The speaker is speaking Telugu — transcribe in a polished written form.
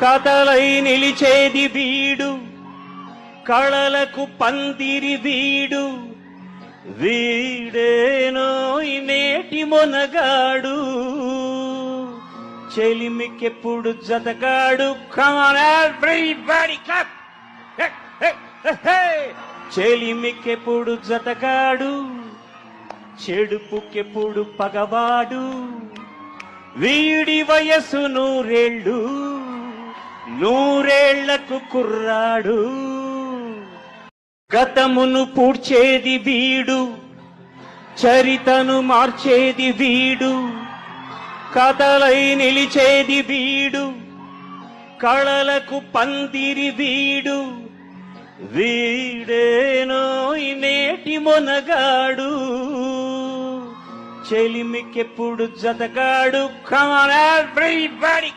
కథలై నిలిచేది వీడు, కళలకు పందిరి వీడు, వీడేనో నేటి Monagadu, చెలిమికెప్పుడు జతగాడు. Come on everybody clap. చెలిమికెప్పుడు జతగాడు, చెడుపుకెప్పుడు పగవాడు, వీడి వయసు నూరేళ్ళు, నూరేళ్లకు కుర్రాడు. గతమును పూడ్చేది వీడు, చరితను మార్చేది వీడు, కథలై నిలిచేది వీడు, కళలకు పందిరి వీడు, వీడేనో నేటి మొనగాడు, చెలిమికెప్పుడు జతగాడు. Come on everybody.